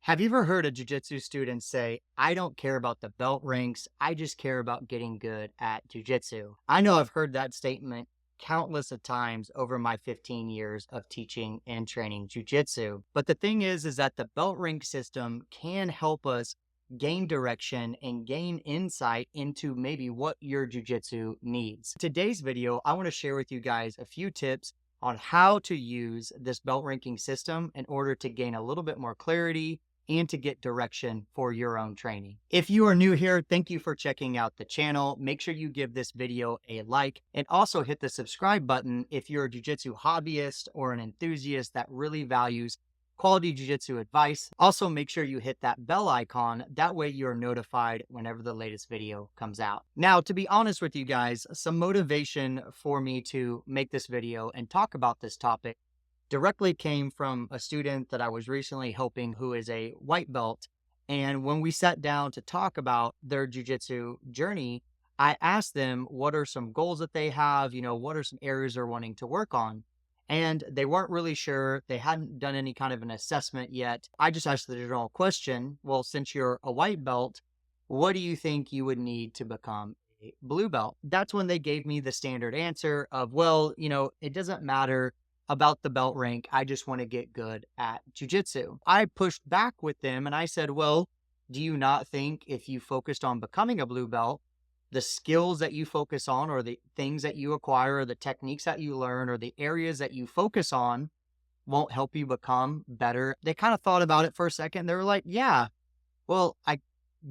Have you ever heard a jiu-jitsu student say, I don't care about the belt ranks, I just care about getting good at jiu-jitsu? I know I've heard that statement countless of times over my 15 years of teaching and training jiu-jitsu. But the thing is that the belt rank system can help us gain direction and gain insight into maybe what your jiu-jitsu needs. Today's video, I want to share with you guys a few tips on how to use this belt ranking system in order to gain a little bit more clarity and to get direction for your own training. If you are new here, thank you for checking out the channel. Make sure you give this video a like and also hit the subscribe button if you're a jiu-jitsu hobbyist or an enthusiast that really values quality jiu-jitsu advice. Also, make sure you hit that bell icon. That way you're notified whenever the latest video comes out. Now, to be honest with you guys, some motivation for me to make this video and talk about this topic directly came from a student that I was recently helping who is a white belt. And when we sat down to talk about their jiu-jitsu journey, I asked them what are some goals that they have, what are some areas they're wanting to work on. And they weren't really sure. They hadn't done any kind of an assessment yet. I just asked the general question, well, since you're a white belt, what do you think you would need to become a blue belt? That's when they gave me the standard answer of, well, it doesn't matter about the belt rank. I just want to get good at jiu-jitsu. I pushed back with them and I said, well, do you not think if you focused on becoming a blue belt, the skills that you focus on or the things that you acquire or the techniques that you learn or the areas that you focus on won't help you become better? They kind of thought about it for a second. They were like, yeah, well, I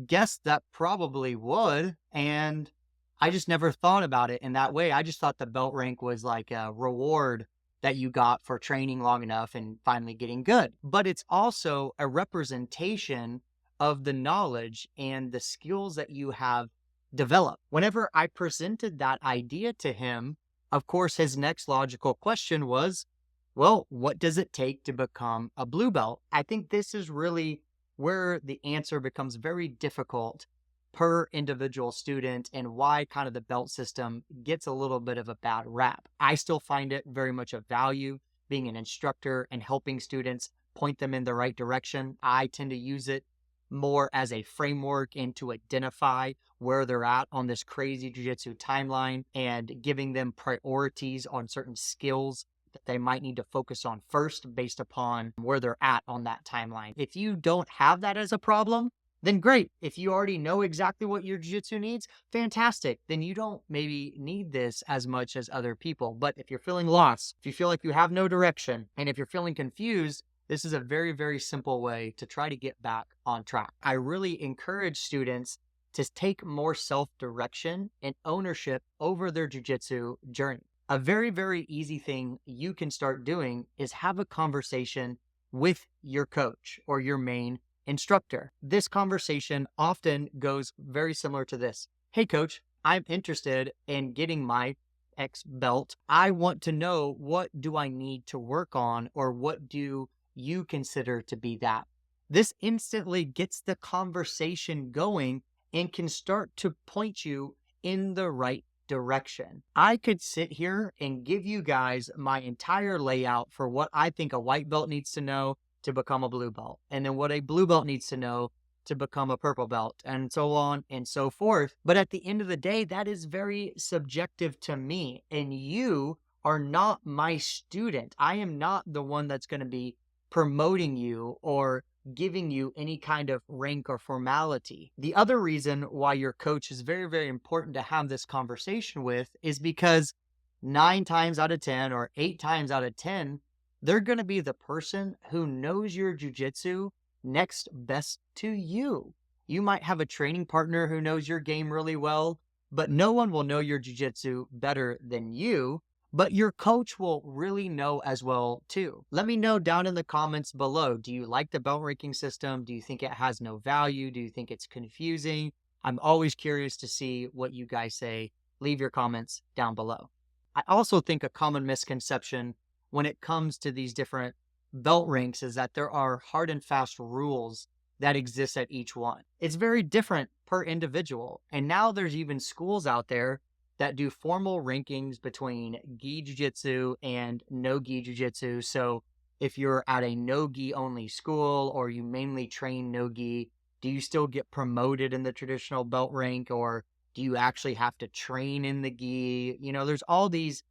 guess that probably would. And I just never thought about it in that way. I just thought the belt rank was like a reward that you got for training long enough and finally getting good. But it's also a representation of the knowledge and the skills that you have developed. Whenever I presented that idea to him, of course, his next logical question was, well, what does it take to become a blue belt? I think this is really where the answer becomes very difficult per individual student and why kind of the belt system gets a little bit of a bad rap. I still find it very much of value being an instructor and helping students point them in the right direction. I tend to use it more as a framework and to identify where they're at on this crazy jiu-jitsu timeline and giving them priorities on certain skills that they might need to focus on first based upon where they're at on that timeline. If you don't have that as a problem, then great. If you already know exactly what your jiu-jitsu needs, fantastic. Then you don't maybe need this as much as other people. But if you're feeling lost, if you feel like you have no direction, and if you're feeling confused, this is a very, very simple way to try to get back on track. I really encourage students to take more self-direction and ownership over their jiu-jitsu journey. A very, very easy thing you can start doing is have a conversation with your coach or your main instructor. This conversation often goes very similar to this. Hey coach, I'm interested in getting my X belt. I want to know, what do I need to work on, or what do you consider to be that? This instantly gets the conversation going and can start to point you in the right direction. I could sit here and give you guys my entire layout for what I think a white belt needs to know to become a blue belt, and then what a blue belt needs to know to become a purple belt, and so on and so forth. But at the end of the day, that is very subjective to me, and you are not my student. I am not the one that's going to be promoting you or giving you any kind of rank or formality. The other reason why your coach is very, very important to have this conversation with is because 9 times out of 10 or 8 times out of 10, they're going to be the person who knows your jiu-jitsu next best to you. You might have a training partner who knows your game really well, but no one will know your jiu-jitsu better than you. But your coach will really know as well too. Let me know down in the comments below. Do you like the belt ranking system? Do you think it has no value? Do you think it's confusing? I'm always curious to see what you guys say. Leave your comments down below. I also think a common misconception when it comes to these different belt ranks is that there are hard and fast rules that exist at each one. It's very different per individual. And now there's even schools out there that do formal rankings between gi jiu-jitsu and no gi jiu-jitsu. So if you're at a no-gi only school or you mainly train no-gi, do you still get promoted in the traditional belt rank, or do you actually have to train in the gi? There's all these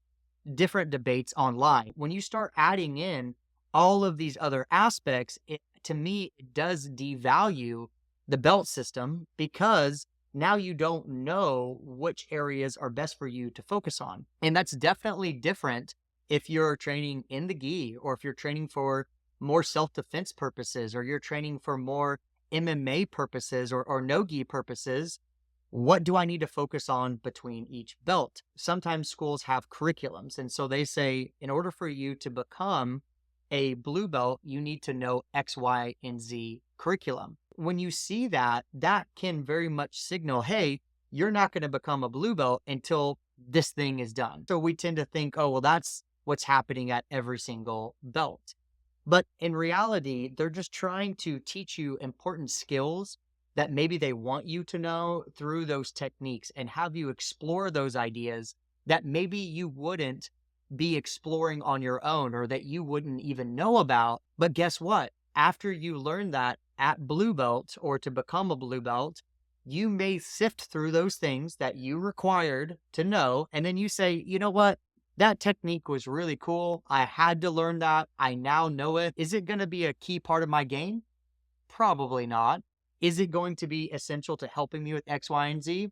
different debates online. When you start adding in all of these other aspects, to me, it does devalue the belt system, because now you don't know which areas are best for you to focus on. And that's definitely different if you're training in the gi, or if you're training for more self-defense purposes, or you're training for more MMA purposes, or no gi purposes. What do I need to focus on between each belt? Sometimes schools have curriculums. And so they say, in order for you to become a blue belt, you need to know X, Y, and Z curriculum. When you see that, that can very much signal, hey, you're not going to become a blue belt until this thing is done. So we tend to think, oh, well, that's what's happening at every single belt. But in reality, they're just trying to teach you important skills that maybe they want you to know through those techniques, and have you explore those ideas that maybe you wouldn't be exploring on your own, or that you wouldn't even know about. But guess what? After you learn that at blue belt, or to become a blue belt, you may sift through those things that you required to know. And then you say, you know what? That technique was really cool. I had to learn that. I now know it. Is it going to be a key part of my game? Probably not. Is it going to be essential to helping me with X, Y, and Z?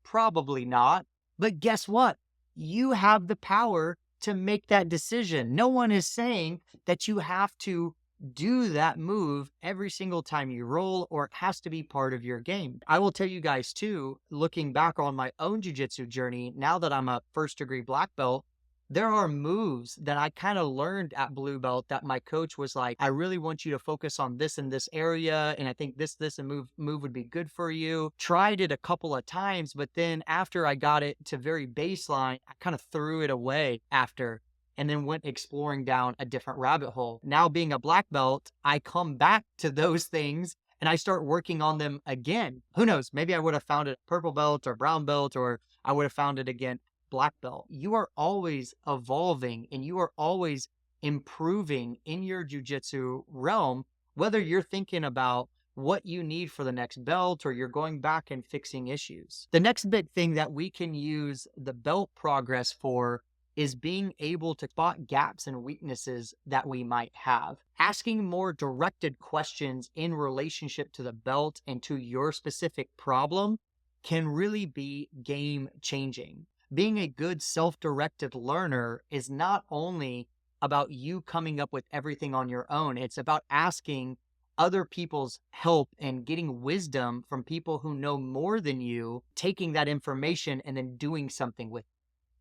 Probably not. But guess what? You have the power to make that decision. No one is saying that you have to do that move every single time you roll, or it has to be part of your game. I will tell you guys too, looking back on my own jiu-jitsu journey, now that I'm a first-degree black belt, there are moves that I kind of learned at blue belt that my coach was like, I really want you to focus on this and this area, and I think this and move would be good for you. Tried it a couple of times, but then after I got it to very baseline, I kind of threw it away after, and then went exploring down a different rabbit hole. Now being a black belt, I come back to those things and I start working on them again. Who knows? Maybe I would have found it purple belt or brown belt, or I would have found it again black belt. You are always evolving, and you are always improving in your jiu-jitsu realm, whether you're thinking about what you need for the next belt, or you're going back and fixing issues. The next big thing that we can use the belt progress for is being able to spot gaps and weaknesses that we might have. Asking more directed questions in relationship to the belt and to your specific problem can really be game changing. Being a good self-directed learner is not only about you coming up with everything on your own, it's about asking other people's help and getting wisdom from people who know more than you, taking that information and then doing something with it.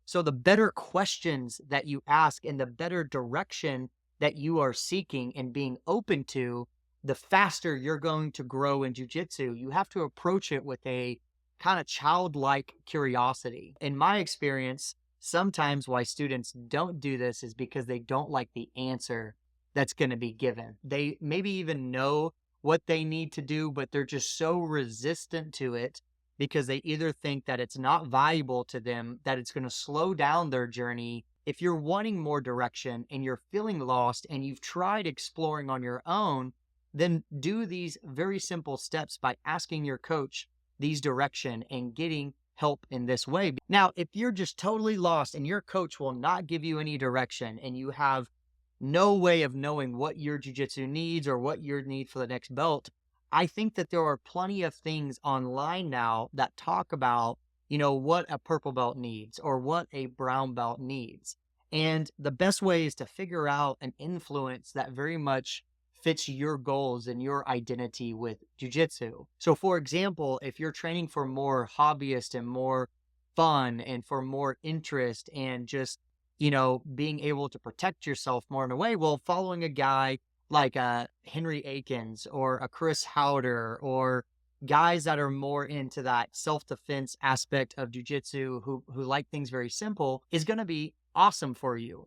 So the better questions that you ask and the better direction that you are seeking and being open to, the faster you're going to grow in jiu-jitsu. You have to approach it with a kind of childlike curiosity. In my experience, sometimes why students don't do this is because they don't like the answer that's going to be given. They maybe even know what they need to do, but they're just so resistant to it because they either think that it's not valuable to them, that it's going to slow down their journey. If you're wanting more direction and you're feeling lost and you've tried exploring on your own, then do these very simple steps by asking your coach these direction and getting help in this way. Now, if you're just totally lost and your coach will not give you any direction, and you have no way of knowing what your jiu-jitsu needs or what your need for the next belt, I think that there are plenty of things online now that talk about, what a purple belt needs or what a brown belt needs. And the best way is to figure out an influence that very much fits your goals and your identity with jiu-jitsu. So for example, if you're training for more hobbyist and more fun and for more interest and just, being able to protect yourself more in a way, well, following a guy like a Henry Akins or a Chris Howder, or guys that are more into that self-defense aspect of jiu-jitsu who like things very simple, is going to be awesome for you.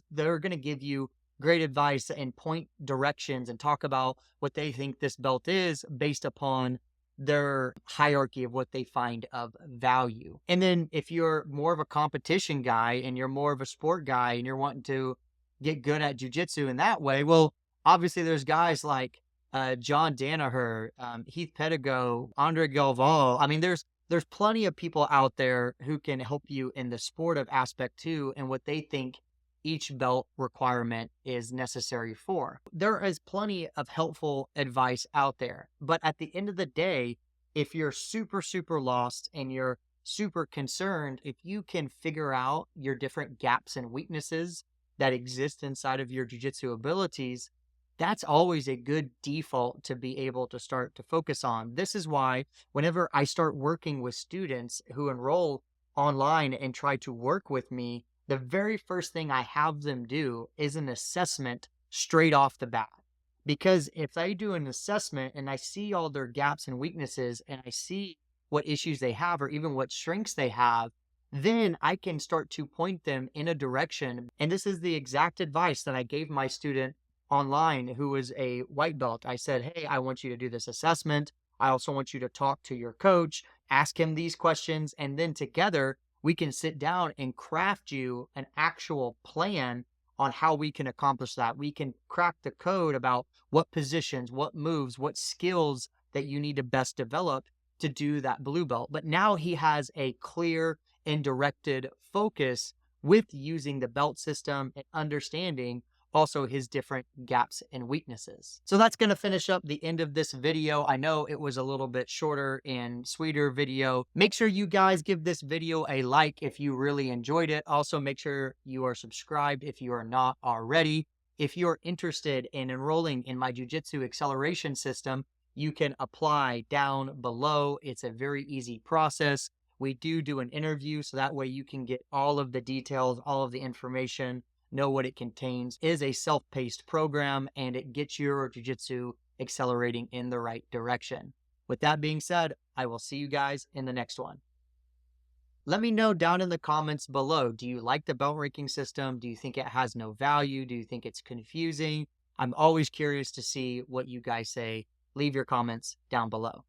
They're going to give you great advice and point directions and talk about what they think this belt is based upon their hierarchy of what they find of value. And then if you're more of a competition guy and you're more of a sport guy and you're wanting to get good at jujitsu in that way. Well, obviously there's guys like John Danaher, Heath Pedigo, Andre Galval. I mean, there's plenty of people out there who can help you in the sportive aspect too, and what they think each belt requirement is necessary for. There is plenty of helpful advice out there, but at the end of the day, if you're super, super lost and you're super concerned, if you can figure out your different gaps and weaknesses that exist inside of your jiu-jitsu abilities, that's always a good default to be able to start to focus on. This is why whenever I start working with students who enroll online and try to work with me, the very first thing I have them do is an assessment straight off the bat. Because if I do an assessment and I see all their gaps and weaknesses and I see what issues they have or even what strengths they have, then I can start to point them in a direction. And this is the exact advice that I gave my student online who was a white belt. I said, hey, I want you to do this assessment. I also want you to talk to your coach, ask him these questions, and then together we can sit down and craft you an actual plan on how we can accomplish that. We can crack the code about what positions, what moves, what skills that you need to best develop to do that blue belt. But now he has a clear and directed focus with using the belt system and understanding also his different gaps and weaknesses. So that's going to finish up the end of this video. I know it was a little bit shorter and sweeter video. Make sure you guys give this video a like if you really enjoyed it. Also, make sure you are subscribed if you are not already. If you're interested in enrolling in my Jiu-Jitsu acceleration system, you can apply down below. It's a very easy process. We do an interview, so that way you can get all of the details, all of the information, know what it contains. It is a self-paced program, and it gets your jiu-jitsu accelerating in the right direction. With that being said, I will see you guys in the next one. Let me know down in the comments below. Do you like the belt ranking system? Do you think it has no value? Do you think it's confusing? I'm always curious to see what you guys say. Leave your comments down below.